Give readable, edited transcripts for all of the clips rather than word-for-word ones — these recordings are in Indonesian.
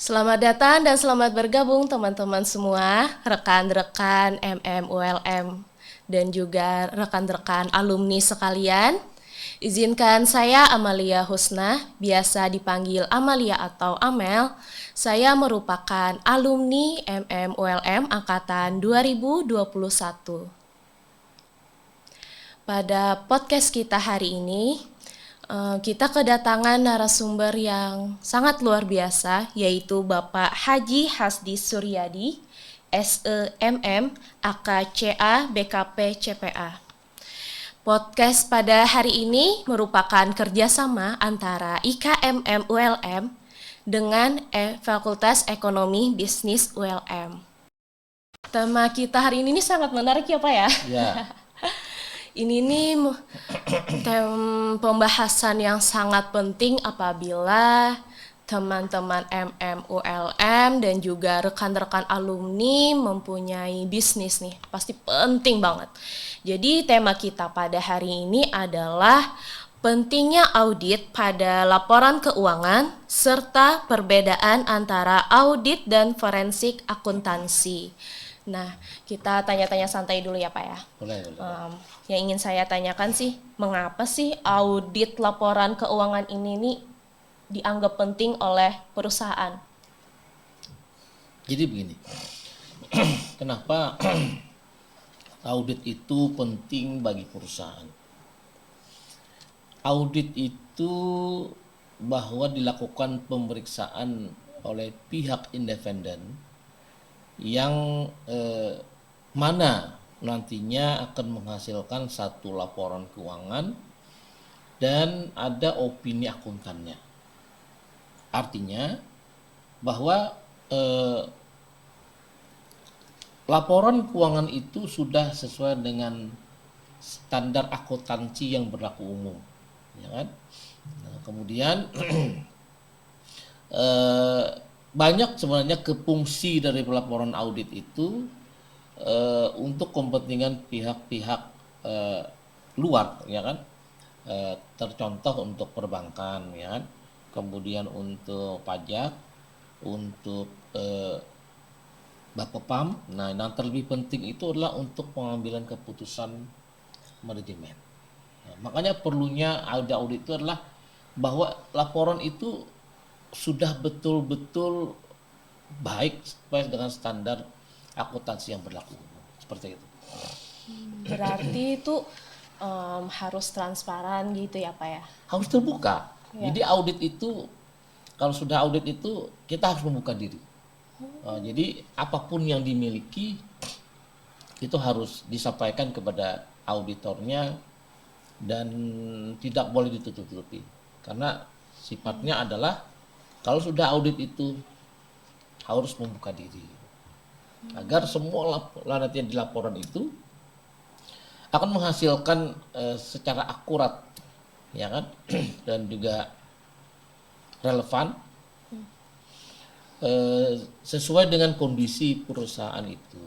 Selamat datang dan selamat bergabung teman-teman semua, rekan-rekan MMULM dan juga rekan-rekan alumni sekalian. Izinkan saya Amalia Husna, biasa dipanggil Amalia atau Amel. Saya merupakan alumni MMULM angkatan 2021. Pada podcast kita hari ini, kita kedatangan narasumber yang sangat luar biasa, yaitu Bapak Haji Hasdi Suryadi, SEMM, AKCA, BKP, CPA. Podcast pada hari ini merupakan kerjasama antara IKMM ULM dengan Fakultas Ekonomi Bisnis ULM. Tema kita hari ini sangat menarik ya Pak ya? Ya. Ini nih pembahasan yang sangat penting apabila teman-teman MMULM dan juga rekan-rekan alumni mempunyai bisnis nih. Pasti penting banget. Jadi tema kita pada hari ini adalah pentingnya audit pada laporan keuangan serta perbedaan antara audit dan forensik akuntansi. Nah, kita tanya-tanya santai dulu ya Pak ya. Boleh. Yang ingin saya tanyakan sih, mengapa sih audit laporan keuangan ini nih dianggap penting oleh perusahaan? Jadi begini, kenapa audit itu penting bagi perusahaan? Audit itu bahwa dilakukan pemeriksaan oleh pihak independen yang mana nantinya akan menghasilkan satu laporan keuangan dan ada opini akuntannya. Artinya bahwa laporan keuangan itu sudah sesuai dengan standar akuntansi yang berlaku umum, ya kan? Nah, kemudian banyak sebenarnya kefungsi dari laporan audit itu untuk kepentingan pihak-pihak luar, ya kan? Tercontoh untuk perbankan, ya kan? Kemudian untuk pajak, untuk Bapepam. Nah, yang terlebih penting itu adalah untuk pengambilan keputusan manajemen. Nah, makanya perlunya ada audit itu adalah bahwa laporan itu sudah betul-betul baik sesuai dengan standar akuntansi yang berlaku. Seperti itu. Berarti itu harus transparan gitu ya Pak ya? Harus terbuka. Ya. Jadi audit itu, kalau sudah audit itu kita harus membuka diri. Jadi apapun yang dimiliki itu harus disampaikan kepada auditornya dan tidak boleh ditutup-tutupi. Karena sifatnya adalah kalau sudah audit itu harus membuka diri. Agar semua nanti yang dilaporan itu akan menghasilkan secara akurat, ya kan, dan juga relevan sesuai dengan kondisi perusahaan itu.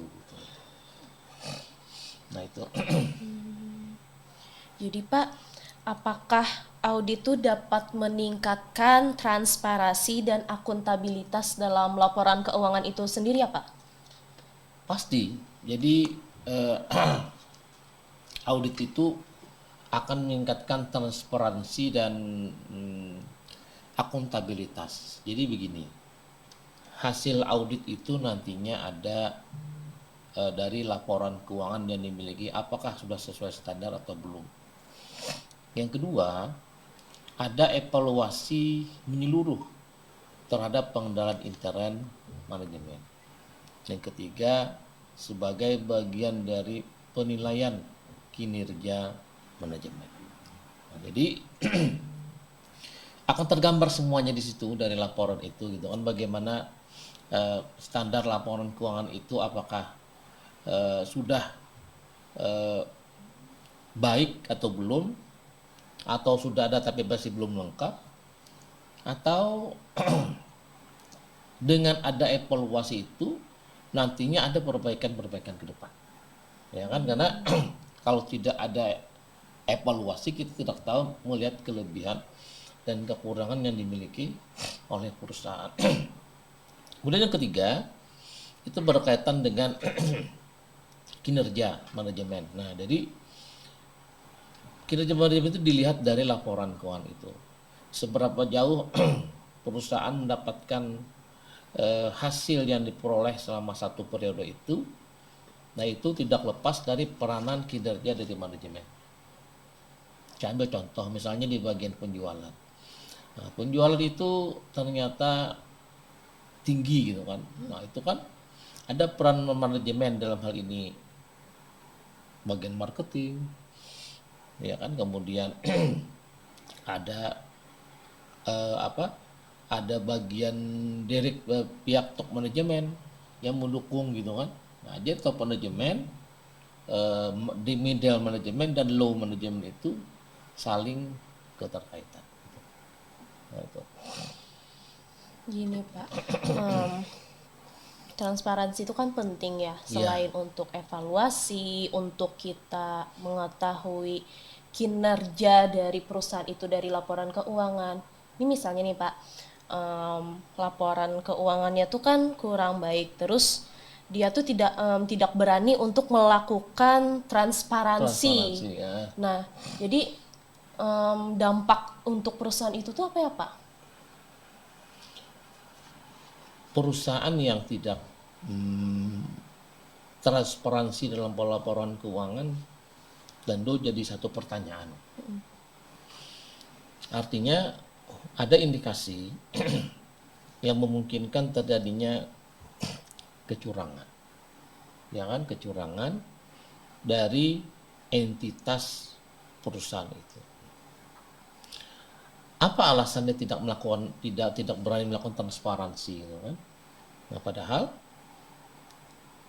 Nah itu. Jadi Pak, apakah audit itu dapat meningkatkan transparansi dan akuntabilitas dalam laporan keuangan itu sendiri ya Pak? Pasti. Jadi audit itu akan meningkatkan transparansi dan akuntabilitas. Jadi begini, hasil audit itu nantinya ada dari laporan keuangan yang dimiliki apakah sudah sesuai standar atau belum. Yang kedua, ada evaluasi menyeluruh terhadap pengendalian intern manajemen. Yang ketiga, sebagai bagian dari penilaian kinerja manajemen. Nah, jadi akan tergambar semuanya di situ dari laporan itu, gitu kan, bagaimana standar laporan keuangan itu apakah sudah baik atau belum, atau sudah ada tapi masih belum lengkap, atau dengan ada evaluasi itu nantinya ada perbaikan-perbaikan ke depan, ya kan? Karena kalau tidak ada evaluasi kita tidak tahu melihat kelebihan dan kekurangan yang dimiliki oleh perusahaan. Kemudian yang ketiga itu berkaitan dengan kinerja manajemen. Nah, jadi kinerja manajemen itu dilihat dari laporan keuangan itu. Seberapa jauh perusahaan mendapatkan hasil yang diperoleh selama satu periode itu. Nah, itu tidak lepas dari peranan kinerja dari manajemen. Saya ambil contoh misalnya di bagian penjualan. Nah, penjualan itu ternyata tinggi gitu kan. Nah, itu kan ada peran manajemen dalam hal ini, bagian marketing, ya kan, kemudian ada apa? Ada bagian pihak top manajemen yang mendukung gitu kan. Nah, jadi top manajemen, di middle manajemen dan low manajemen itu saling keterkaitan. Nah, itu. Gini Pak, transparansi itu kan penting ya, Iya, selain untuk evaluasi, untuk kita mengetahui kinerja dari perusahaan itu dari laporan keuangan. Ini misalnya nih Pak, laporan keuangannya tuh kan kurang baik, terus dia tuh tidak berani untuk melakukan transparansi. transparansi ya. Nah, jadi dampak untuk perusahaan itu tuh apa ya Pak? Perusahaan yang tidak transparansi dalam laporan keuangan tentu jadi satu pertanyaan. Artinya ada indikasi yang memungkinkan terjadinya kecurangan, ya kan, kecurangan dari entitas perusahaan itu. Apa alasannya tidak berani melakukan transparansi, gitu kan? Nah, padahal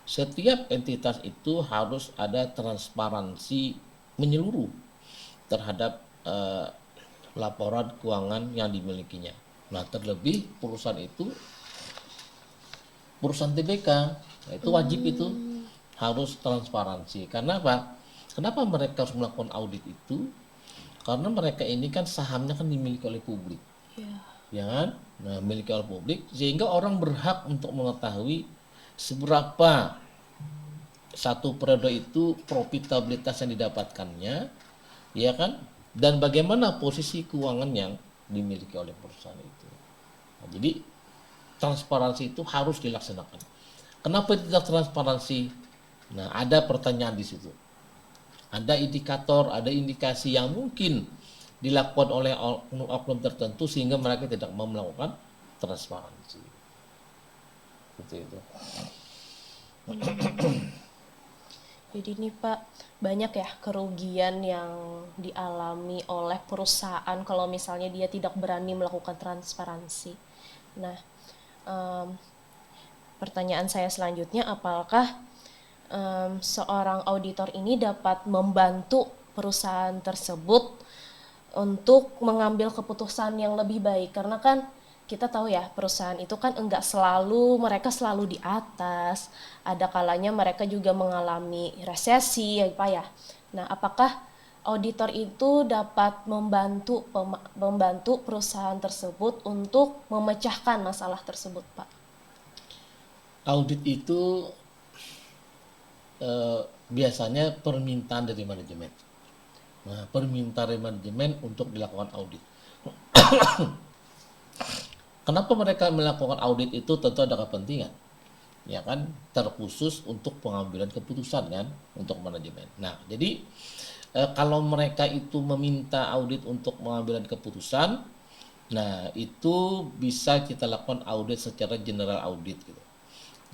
setiap entitas itu harus ada transparansi menyeluruh terhadap laporan keuangan yang dimilikinya. Nah, terlebih perusahaan itu perusahaan TBK, nah, itu wajib itu harus transparansi. Karena apa? Kenapa mereka harus melakukan audit itu? Karena mereka ini kan sahamnya kan dimiliki oleh publik, ya kan? Nah, miliki oleh publik sehingga orang berhak untuk mengetahui seberapa satu periode itu profitabilitas yang didapatkannya, ya kan? Dan bagaimana posisi keuangan yang dimiliki oleh perusahaan itu. Nah, jadi transparansi itu harus dilaksanakan. Kenapa tidak transparansi? Nah, ada pertanyaan di situ. Ada indikator, ada indikasi yang mungkin dilakukan oleh oknum tertentu sehingga mereka tidak mau melakukan transparansi. Seperti itu. Jadi nih Pak, banyak ya kerugian yang dialami oleh perusahaan kalau misalnya dia tidak berani melakukan transparansi. Nah, em, pertanyaan saya selanjutnya, apakah seorang auditor ini dapat membantu perusahaan tersebut untuk mengambil keputusan yang lebih baik? Karena kan kita tahu ya, perusahaan itu kan enggak selalu mereka selalu di atas, ada kalanya mereka juga mengalami resesi ya Pak ya. Nah, apakah auditor itu dapat membantu perusahaan tersebut untuk memecahkan masalah tersebut Pak? Audit itu biasanya permintaan dari manajemen. Nah, permintaan dari manajemen untuk dilakukan audit. Kenapa mereka melakukan audit itu? Tentu ada kepentingan, ya kan, terkhusus untuk pengambilan keputusan kan, untuk manajemen. Nah, jadi kalau mereka itu meminta audit untuk pengambilan keputusan, nah itu bisa kita lakukan audit secara general audit gitu.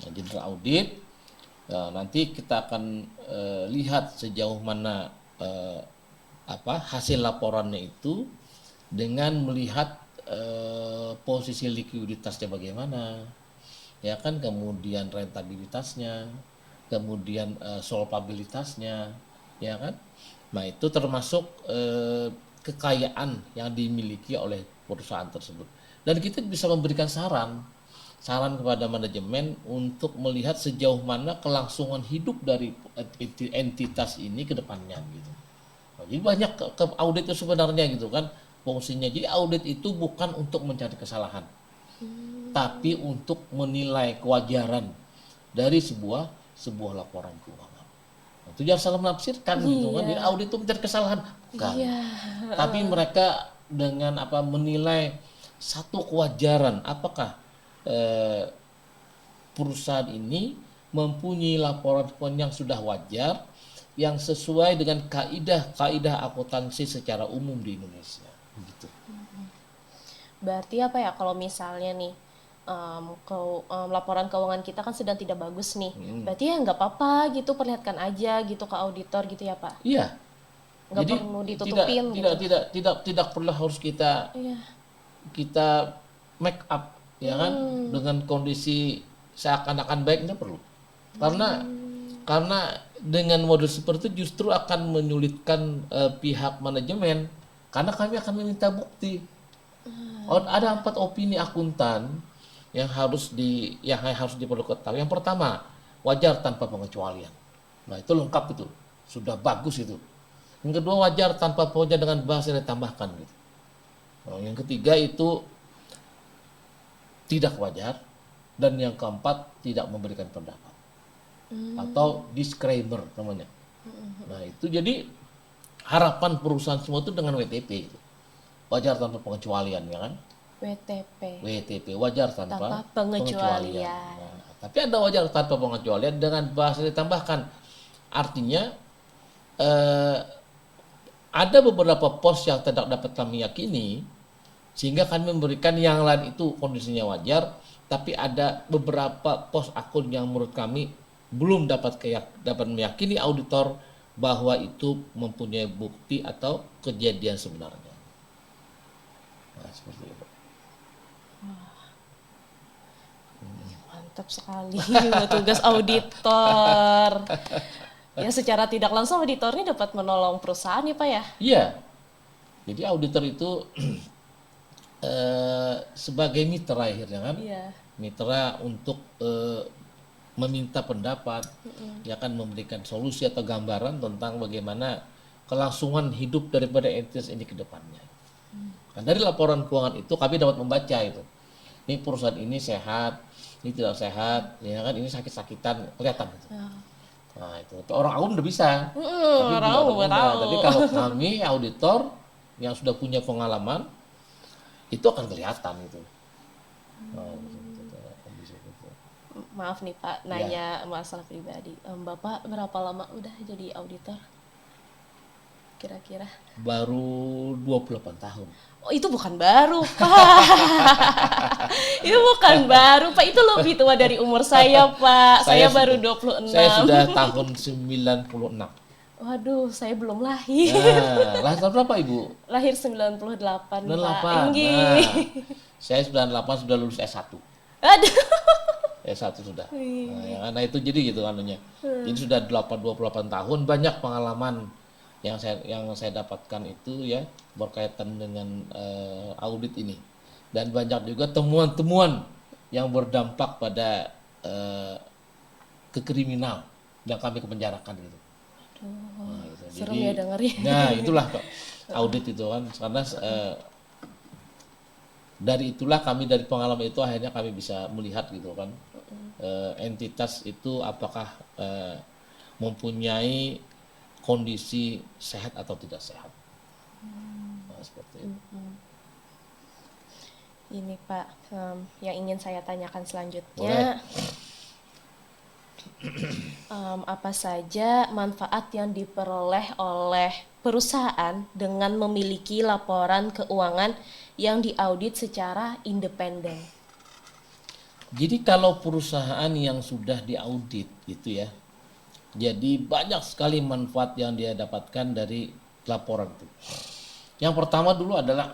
Nah, general audit, nanti kita akan lihat sejauh mana hasil laporannya itu dengan melihat posisi likuiditasnya bagaimana, ya kan, kemudian rentabilitasnya, kemudian solvabilitasnya, ya kan. Nah, itu termasuk kekayaan yang dimiliki oleh perusahaan tersebut. Dan kita bisa memberikan saran kepada manajemen untuk melihat sejauh mana kelangsungan hidup dari entitas ini ke depannya gitu. Nah, jadi banyak ke audit itu sebenarnya gitu kan fungsinya. Jadi audit itu bukan untuk mencari kesalahan, tapi untuk menilai kewajaran dari sebuah laporan keuangan. Nah, itu jangan salah menafsirkan gitu kan. Jadi audit itu mencari kesalahan, bukan. Tapi mereka dengan menilai satu kewajaran, apakah perusahaan ini mempunyai laporan keuangan yang sudah wajar, yang sesuai dengan kaidah akuntansi secara umum di Indonesia. Gitu. Berarti apa ya kalau misalnya nih laporan keuangan kita kan sedang tidak bagus nih, berarti ya nggak apa-apa gitu, perlihatkan aja gitu ke auditor gitu ya Pak? Iya. Nggak Jadi perlu ditutupin tidak perlu harus kita make up ya kan dengan kondisi seakan-akan baik, tidak perlu. Karena dengan model seperti itu justru akan menyulitkan pihak manajemen, karena kami akan meminta bukti. Ada 4 opini akuntan yang harus diperketahui. Yang pertama, wajar tanpa pengecualian. Nah, itu lengkap, itu sudah bagus itu. Yang kedua, wajar tanpa pengecualian dengan bahasa yang ditambahkan gitu. Nah, yang ketiga itu tidak wajar, dan yang keempat tidak memberikan pendapat atau disclaimer namanya. Nah, itu jadi harapan perusahaan semua itu dengan WTP itu. Wajar tanpa pengecualian, ya kan? WTP wajar tanpa pengecualian. Nah, tapi ada wajar tanpa pengecualian dengan bahasa ditambahkan. Artinya ada beberapa pos yang tidak dapat kami yakini, sehingga kami memberikan yang lain itu kondisinya wajar, tapi ada beberapa pos akun yang menurut kami belum dapat meyakini auditor bahwa itu mempunyai bukti atau kejadian sebenarnya. Nah, seperti itu. Mantap sekali tugas auditor. Ya, secara tidak langsung auditor ini dapat menolong perusahaan ya Pak ya? Iya. Jadi auditor itu sebagai mitra akhirnya kan? Iya. Mitra untuk meminta pendapat, dia akan memberikan solusi atau gambaran tentang bagaimana kelangsungan hidup daripada entitas ini ke depannya. Nah, dari laporan keuangan itu kami dapat membaca itu. Ini perusahaan ini sehat, ini tidak sehat, ya kan, ini sakit-sakitan, kelihatan itu. Nah, itu orang awam udah bisa. Tapi kalau kami auditor yang sudah punya pengalaman, itu akan kelihatan itu. Maaf nih Pak, nanya masalah pribadi. Bapak berapa lama udah jadi auditor? Kira-kira? Baru 28 tahun. Oh, itu bukan baru, Pak. Itu bukan baru, Pak. Itu lebih tua dari umur saya, Pak. Saya baru 26. Saya sudah tahun 96. Waduh, saya belum lahir. Nah, lahir tahun berapa, Ibu? Lahir 98, 98. Pak. Nah, saya 98 sudah lulus S1. Aduh. S1 sudah. Nah, itu jadi gitu anunya. Jadi sudah 28 tahun, banyak pengalaman yang saya dapatkan itu ya berkaitan dengan audit ini, dan banyak juga temuan-temuan yang berdampak pada kekriminal yang kami kepenjarakan gitu. Nah, gitu. Serem ya dengerin. Nah, itulah audit itu kan, karena dari itulah kami, dari pengalaman itu akhirnya kami bisa melihat gitu kan, entitas itu apakah mempunyai kondisi sehat atau tidak sehat. Nah, seperti itu. Ini Pak, yang ingin saya tanyakan selanjutnya, apa saja manfaat yang diperoleh oleh perusahaan dengan memiliki laporan keuangan yang diaudit secara independen? Jadi kalau perusahaan yang sudah diaudit gitu ya, jadi banyak sekali manfaat yang dia dapatkan dari laporan itu. Yang pertama dulu adalah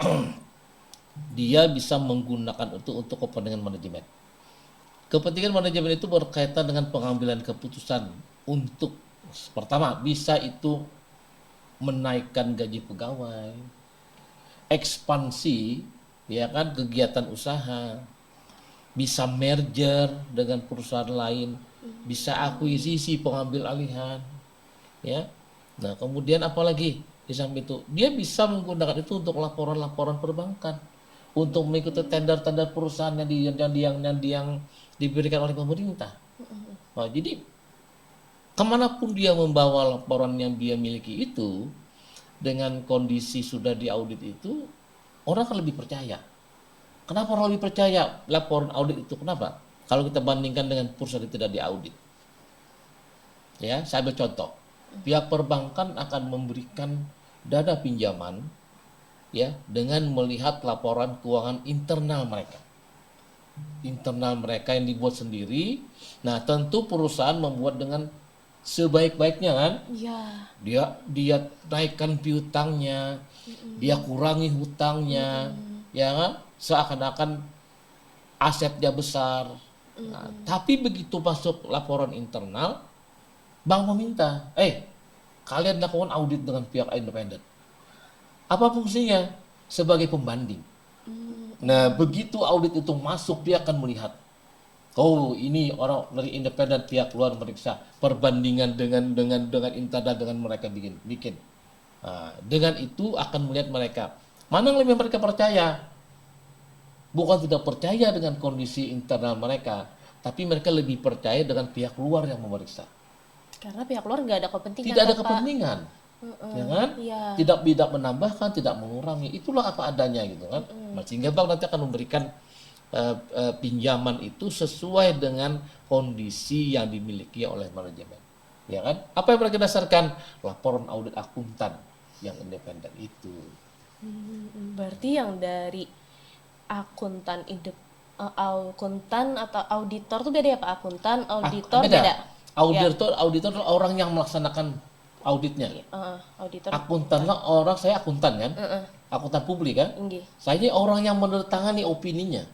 dia bisa menggunakan itu untuk kepentingan manajemen. Kepentingan manajemen itu berkaitan dengan pengambilan keputusan untuk pertama bisa itu menaikkan gaji pegawai, ekspansi ya kan, kegiatan usaha, bisa merger dengan perusahaan lain, bisa akuisisi, pengambil alihan, ya. Nah, kemudian apalagi di samping itu dia bisa menggunakan itu untuk laporan-laporan perbankan, untuk mengikuti tender-tender perusahaan yang diberikan oleh pemerintah. Nah, jadi kemanapun dia membawa laporan yang dia miliki itu, dengan kondisi sudah diaudit itu, orang akan lebih percaya. Kenapa orang lebih percaya laporan audit itu? Kenapa? Kalau kita bandingkan dengan perusahaan yang tidak diaudit. Ya, saya ambil contoh. Pihak perbankan akan memberikan dana pinjaman ya dengan melihat laporan keuangan internal mereka. Internal mereka yang dibuat sendiri. Nah, tentu perusahaan membuat dengan sebaik-baiknya kan. Iya. Dia naikkan piutangnya, dia kurangi hutangnya, ya kan? Seakan-akan asetnya besar. Nah, tapi begitu masuk laporan internal, bank meminta, kalian lakukan audit dengan pihak independen. Apa fungsinya? Sebagai pembanding. Nah, begitu audit itu masuk, dia akan melihat, oh ini orang dari independen pihak luar meriksa perbandingan dengan internal dengan mereka bikin. Nah, dengan itu akan melihat mereka mana yang lebih mereka percaya. Bukan tidak percaya dengan kondisi internal mereka, tapi mereka lebih percaya dengan pihak luar yang memeriksa. Karena pihak luar nggak ada kepentingan. Tidak ada kan, Pak? kepentingan, ya kan? Iya. Tidak menambahkan, tidak mengurangi. Itulah apa adanya gitu kan. Sehingga bank nanti akan memberikan pinjaman itu sesuai dengan kondisi yang dimiliki oleh manajemen, ya kan? Apa yang mereka dasarkan? Laporan audit akuntan yang independen itu. Berarti yang dari akuntan atau auditor tuh beda ya Pak? Akuntan, auditor beda. Auditor adalah orang yang melaksanakan auditnya. Auditor. Akuntan lah saya akuntan kan, akuntan publik kan. Inggih. Saya ini orang yang menandatangani opininya.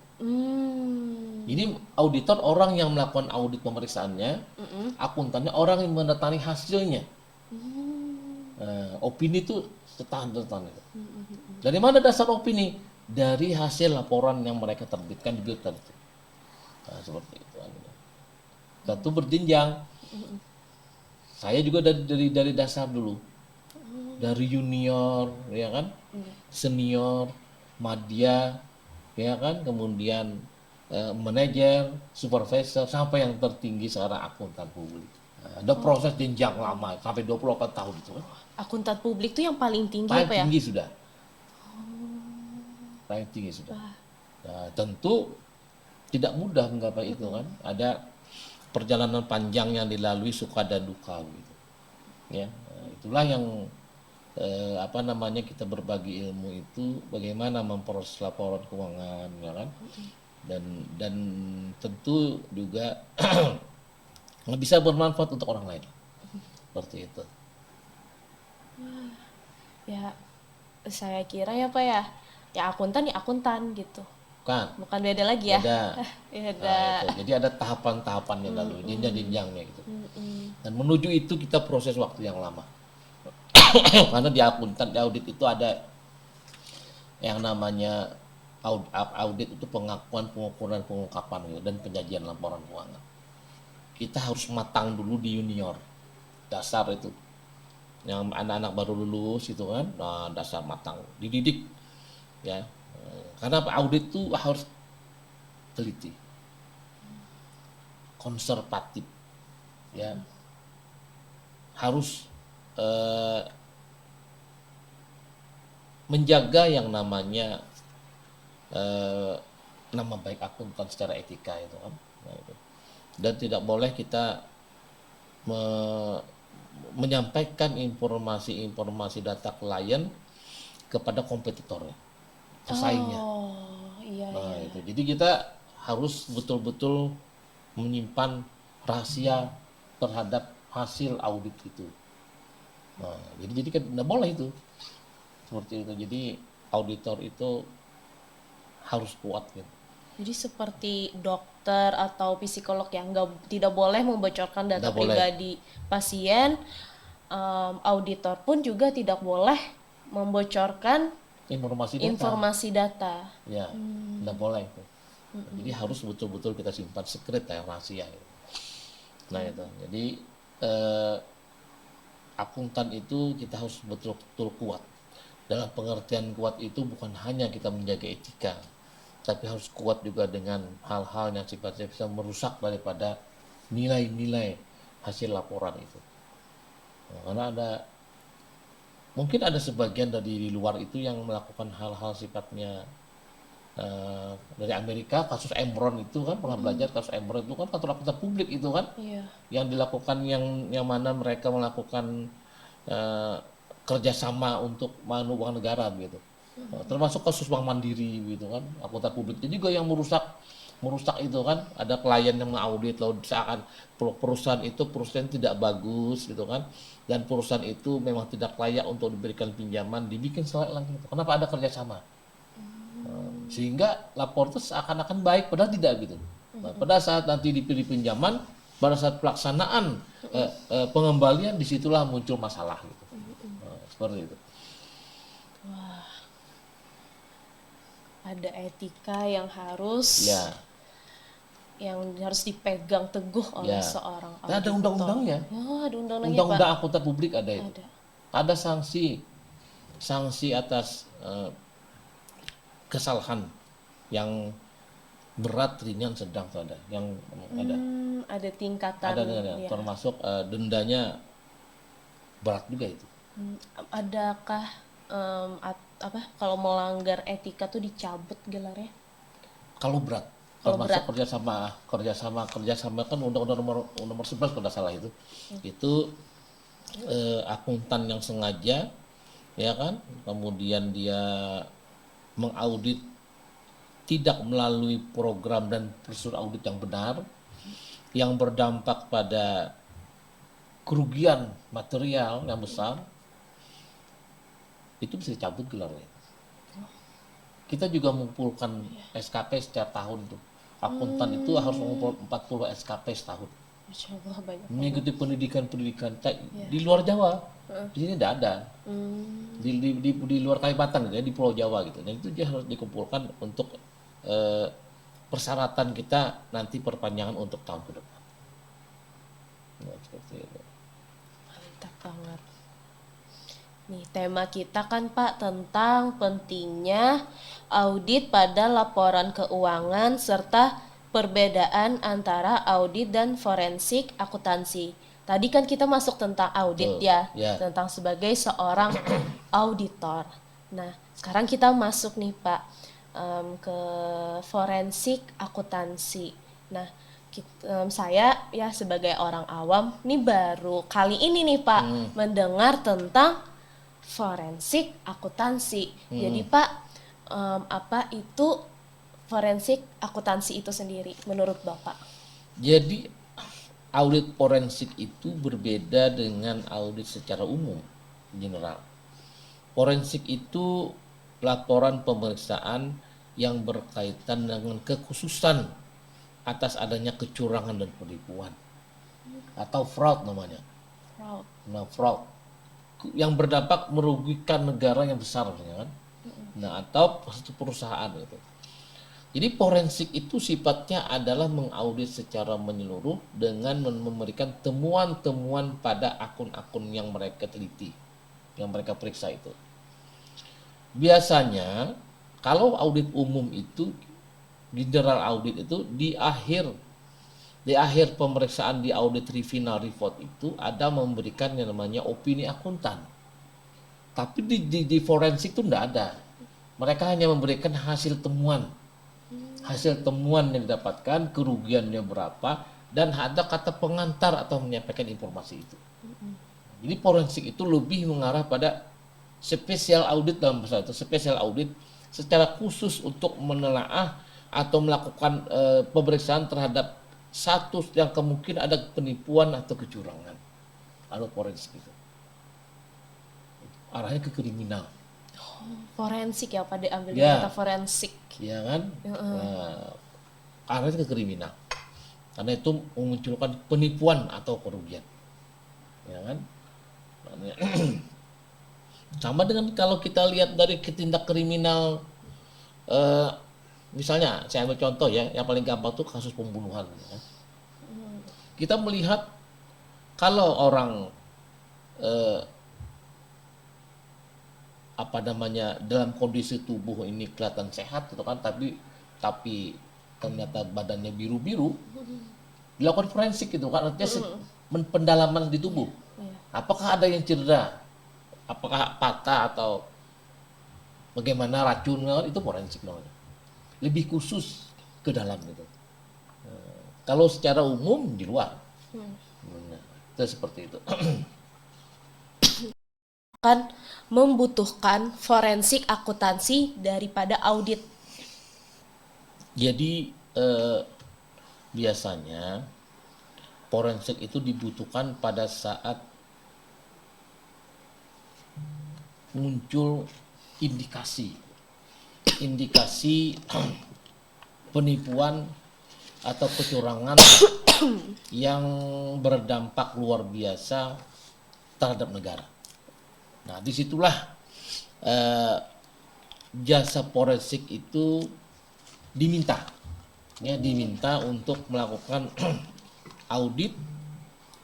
Ini auditor orang yang melakukan audit pemeriksaannya, akuntannya orang yang menandatangani hasilnya. Opini itu tertahan. Dari mana dasar opini? Dari hasil laporan yang mereka terbitkan di Bilter. Nah, seperti itu. Tentu berjenjang. Saya juga dari dasar dulu, dari junior, ya kan, senior, madya, ya kan, kemudian manajer, supervisor, sampai yang tertinggi sekarang akuntan publik. Nah, ada proses jenjang lama sampai 28 tahun itu. Akuntan publik tuh yang paling tinggi Paling apa ya? tinggi sudah. Paling tinggi sudah. Nah, tentu tidak mudah menggapai itu kan. Ada perjalanan panjang yang dilalui suka dan duka gitu. Ya, itulah yang kita berbagi ilmu itu bagaimana memproses laporan keuangan ya kan. Dan tentu juga bisa bermanfaat untuk orang lain. Seperti itu. Ya, saya kira ya Pak ya. Ya akuntan gitu. Bukan beda lagi ya. Beda. Beda. Nah, jadi ada tahapan-tahapannya lalu, jenjang-jenjangnya gitu. Dan menuju itu kita proses waktu yang lama. Karena di akuntan, di audit itu ada yang namanya audit itu pengakuan, pengukuran, pengungkapan gitu, dan penyajian laporan keuangan. Kita harus matang dulu di junior. Dasar itu. Yang anak-anak baru lulus itu kan, nah dasar matang, dididik ya. Karena audit itu harus teliti, konservatif, ya, harus menjaga yang namanya nama baik akuntan secara etika itu kan. Nah, itu. Dan tidak boleh kita menyampaikan informasi data klien kepada kompetitornya, pesaingnya. Iya. Itu. Jadi kita harus betul-betul menyimpan rahasia terhadap hasil audit itu. Nah, jadi kan tidak boleh itu. Seperti itu. Jadi auditor itu harus kuat gitu. Jadi seperti dokter atau psikolog yang tidak boleh membocorkan data pribadi pasien, auditor pun juga tidak boleh membocorkan informasi data. Ya, tidak boleh itu. Jadi harus betul-betul kita simpan secret ya, rahasia. Gitu. Nah itu. Jadi akuntan itu kita harus betul-betul kuat Dalam pengertian kuat itu bukan hanya kita menjaga etika, tapi harus kuat juga dengan hal-hal yang sifatnya bisa merusak daripada nilai-nilai hasil laporan itu. Nah, karena mungkin ada sebagian dari di luar itu yang melakukan hal-hal sifatnya dari Amerika, kasus Enron itu kan pernah belajar, kasus Enron itu kan kantor akuntan publik itu kan Iya. yang dilakukan, yang mana mereka melakukan eh, kerjasama untuk menganu uang negara gitu. Termasuk kasus Bank Mandiri gitu kan, akuntan publik itu juga yang merusak itu kan, ada klien yang mengaudit lalu seakan perusahaan tidak bagus gitu kan, dan perusahaan itu memang tidak layak untuk diberikan pinjaman, dibikin selelang gitu. Kenapa ada kerjasama? Sehingga lapor itu seakan-akan baik padahal tidak gitu. Nah, pada saat nanti dipilih pinjaman, pada saat pelaksanaan pengembalian, disitulah muncul masalah gitu. Nah, seperti itu. Ada etika yang harus Ya, dipegang teguh oleh ya. seorang Nah, ada auditor. undang-undangnya. Oh, ada undang-undangnya, Pak. Undang-undang akuntan publik ada itu. Ada. Ada sanksi atas kesalahan yang berat, ringan, sedang tuh ada. Yang Ada tingkatan. ada Ya. termasuk dendanya berat juga itu. Adakah kalau melanggar etika tuh dicabut gelarnya? Kalau berat, Kalau termasuk berat. kerjasama kan undang-undang nomor 11 kalau tidak salah itu akuntan yang sengaja, ya kan, kemudian dia mengaudit tidak melalui program dan prosedur audit yang benar, yang berdampak pada kerugian material yang besar, itu bisa dicabut gelarnya. Kita juga mengumpulkan SKP setiap tahun tuh. Akuntan itu harus mengumpul 40 SKP setahun. Masya Allah, banyak. Mengikuti pendidikan di luar Jawa. Di sini tidak ada. Di luar Kalimantan ya, di Pulau Jawa gitu. Dan itu dia harus dikumpulkan untuk persyaratan kita nanti perpanjangan untuk tahun ke depan. Nah, seperti itu. Mantap banget. Nih, tema kita kan Pak tentang pentingnya audit pada laporan keuangan serta perbedaan antara audit dan forensik akuntansi. Tadi kan kita masuk tentang audit Betul, ya, ya. tentang sebagai seorang auditor. Nah, sekarang kita masuk nih Pak ke forensik akuntansi. Nah, saya ya sebagai orang awam nih baru kali ini nih Pak mendengar tentang forensik akuntansi. Jadi Pak, apa itu forensik akuntansi itu sendiri menurut Bapak? Jadi audit forensik itu berbeda dengan audit secara umum, general. Forensik itu laporan pemeriksaan yang berkaitan dengan kekhususan atas adanya kecurangan dan penipuan atau fraud namanya. Fraud. Nah, fraud yang berdampak merugikan negara yang besar, ya kan? Nah, atau satu perusahaan gitu. Jadi forensik itu sifatnya adalah mengaudit secara menyeluruh dengan memberikan temuan-temuan pada akun-akun yang mereka teliti, yang mereka periksa itu. Biasanya kalau audit umum itu, general audit itu di akhir pemeriksaan di audit final report itu ada memberikan yang namanya opini akuntan. Tapi di forensik itu tidak ada. Mereka hanya memberikan hasil temuan yang didapatkan, kerugiannya berapa, dan ada kata pengantar atau menyampaikan informasi itu. Jadi forensik itu lebih mengarah pada special audit dalam bahasa itu, special audit secara khusus untuk menelaah atau melakukan pemeriksaan terhadap satu yang kemungkinan ada penipuan atau kecurangan. Ada forensik itu. Arahnya ke kriminal. Forensik ya Pak, diambil Ya. kata forensik. Ya kan? Nah, arahnya ke kriminal. Karena itu memunculkan penipuan atau kerugian. Ya kan? Sama dengan kalau kita lihat dari tindak kriminal, misalnya saya ambil contoh ya, yang paling gampang tuh kasus pembunuhan. Ya. Kita melihat kalau orang apa namanya dalam kondisi tubuh ini kelihatan sehat gitu kan, tapi ternyata badannya biru-biru, dilakukan forensik gitu kan, artinya pendalaman di tubuh. Apakah ada yang cedera? Apakah patah atau bagaimana racun, itu forensik namanya. Lebih khusus ke dalam gitu. Kalau secara umum di luar. Nah, itu seperti itu. Kan membutuhkan forensik akuntansi daripada audit. Jadi biasanya forensik itu dibutuhkan pada saat muncul indikasi penipuan atau kecurangan yang berdampak luar biasa terhadap negara. Nah, disitulah jasa forensik itu diminta untuk melakukan audit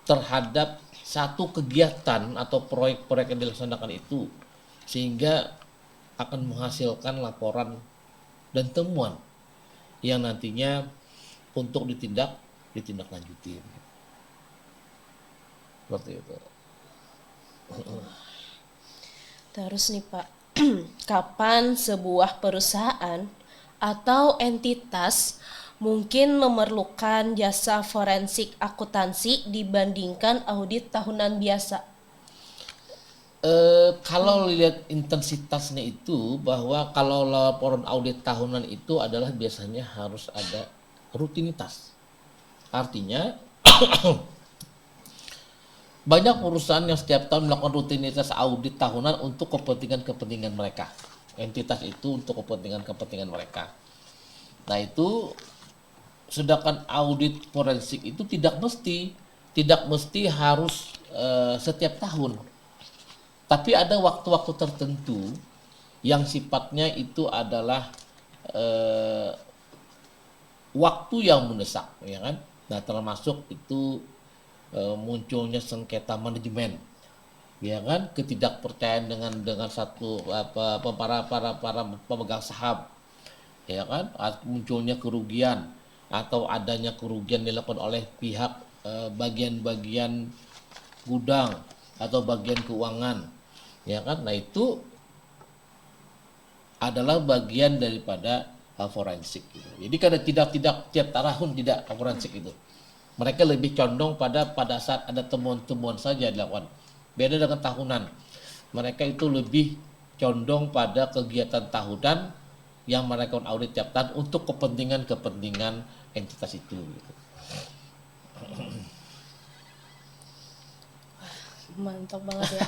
terhadap satu kegiatan atau proyek-proyek yang dilaksanakan itu, sehingga akan menghasilkan laporan dan temuan yang nantinya untuk ditindaklanjuti. Seperti itu. Terus nih Pak, kapan sebuah perusahaan atau entitas mungkin memerlukan jasa forensik akuntansi dibandingkan audit tahunan biasa? Kalau lihat intensitasnya itu, bahwa kalau laporan audit tahunan itu adalah biasanya harus ada rutinitas. Artinya banyak perusahaan yang setiap tahun melakukan rutinitas audit tahunan untuk kepentingan-kepentingan mereka. Entitas itu untuk kepentingan-kepentingan mereka. Nah itu, sedangkan audit forensik itu tidak mesti harus setiap tahun. Tapi ada waktu-waktu tertentu yang sifatnya itu adalah waktu yang mendesak, ya kan? Nah termasuk itu munculnya sengketa manajemen, ya kan, ketidakpercayaan dengan satu para pemegang saham, ya kan, munculnya kerugian atau adanya kerugian dilakukan oleh pihak bagian-bagian gudang atau bagian keuangan, ya kan. Nah itu adalah bagian daripada forensik gitu. Jadi karena tidak tiap tahun tidak forensik itu. Mereka lebih condong pada saat ada temuan-temuan saja dilakukan. Beda dengan tahunan. Mereka itu lebih condong pada kegiatan tahunan yang mereka audit tiap tahun untuk kepentingan entitas itu. Gitu. Mantap banget ya.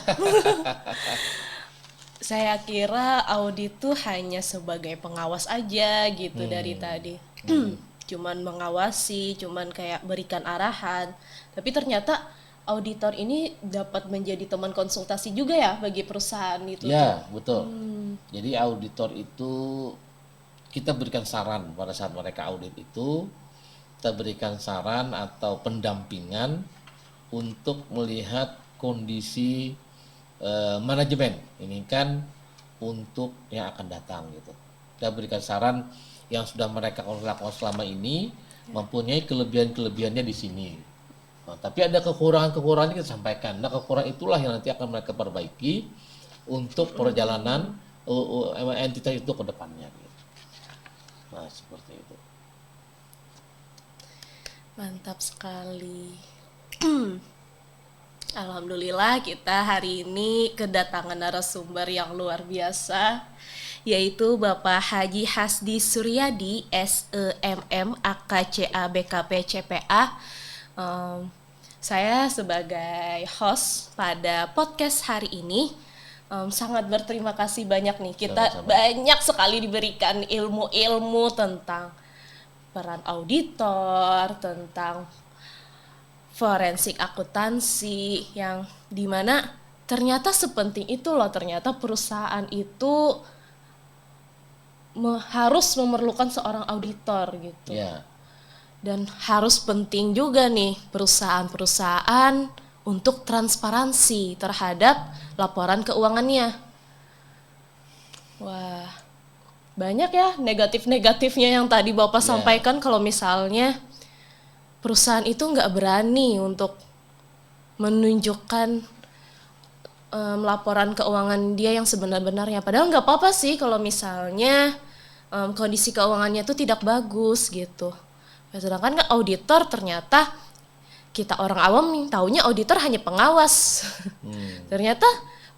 Saya kira audit tuh hanya sebagai pengawas aja gitu dari tadi. Cuman mengawasi, cuman kayak berikan arahan. Tapi ternyata auditor ini dapat menjadi teman konsultasi juga ya bagi perusahaan itu. Ya, betul. Jadi auditor itu kita berikan saran pada saat mereka audit itu, kita berikan saran atau pendampingan untuk melihat kondisi manajemen ini kan untuk yang akan datang gitu. Kita berikan saran yang sudah mereka lakukan selama ini mempunyai kelebihan-kelebihannya di sini. Nah, tapi ada kekurangan-kekurangan kita sampaikan. Nah, kekurangan itulah yang nanti akan mereka perbaiki untuk perjalanan entitas itu ke depannya. Gitu. Nah, seperti itu. Mantap sekali. Alhamdulillah kita hari ini kedatangan narasumber yang luar biasa, yaitu Bapak Haji Hasdi Suryadi, SEMM, AKCA, BKP, CPA. Saya sebagai host pada podcast hari ini sangat berterima kasih banyak nih. Kita Sama-sama. banyak sekali diberikan ilmu-ilmu tentang peran auditor, tentang forensik akuntansi, yang dimana ternyata sepenting itu loh, ternyata perusahaan itu harus memerlukan seorang auditor gitu. Ya. Dan harus penting juga nih perusahaan-perusahaan untuk transparansi terhadap laporan keuangannya. Wah, banyak ya negatif-negatifnya yang tadi Bapak Ya. sampaikan kalau misalnya perusahaan itu nggak berani untuk menunjukkan laporan keuangan dia yang sebenar-benarnya. Padahal nggak apa-apa sih kalau misalnya kondisi keuangannya itu tidak bagus gitu. Sedangkan kan auditor ternyata kita orang awam taunya auditor hanya pengawas. Ternyata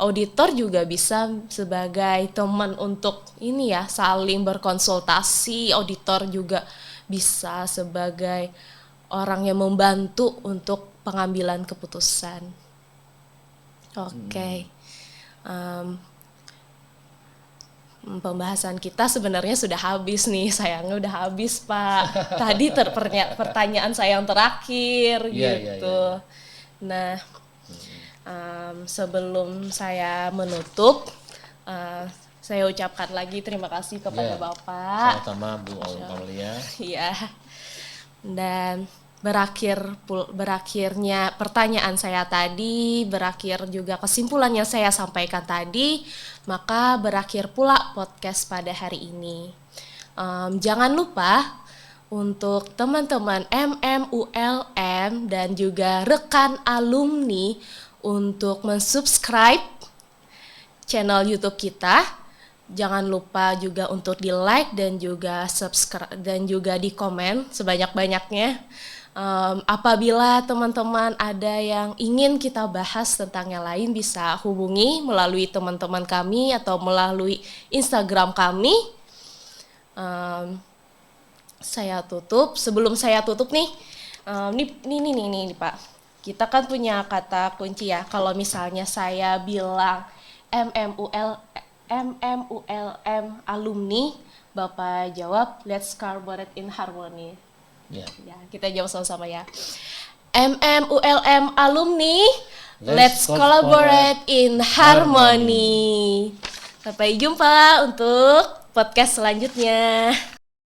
auditor juga bisa sebagai teman untuk ini ya, saling berkonsultasi. Auditor juga bisa sebagai orang yang membantu untuk pengambilan keputusan. Oke. Pembahasan kita sebenarnya sudah habis nih, sayangnya udah habis Pak. Tadi pertanyaan saya yang terakhir Iya, gitu. Nah, sebelum saya menutup, saya ucapkan lagi terima kasih kepada Ya. Bapak. Sama-sama Bu Aulia. Iya. Dan berakhirnya pertanyaan saya tadi, berakhir juga kesimpulan yang saya sampaikan tadi, maka berakhir pula podcast pada hari ini. Jangan lupa untuk teman-teman MMULM dan juga rekan alumni untuk mensubscribe channel YouTube kita. Jangan lupa juga untuk di like dan juga subscribe dan juga di komen sebanyak-banyaknya. Apabila teman-teman ada yang ingin kita bahas tentang yang lain, bisa hubungi melalui teman-teman kami atau melalui Instagram kami. Saya tutup. Sebelum saya tutup nih, nih Pak. Kita kan punya kata kunci ya. Kalau misalnya saya bilang MMULM alumni, Bapak jawab let's collaborate in harmony. Ya. Ya, kita jawab sama-sama ya. MMULM alumni, let's collaborate in harmony. Sampai jumpa untuk podcast selanjutnya.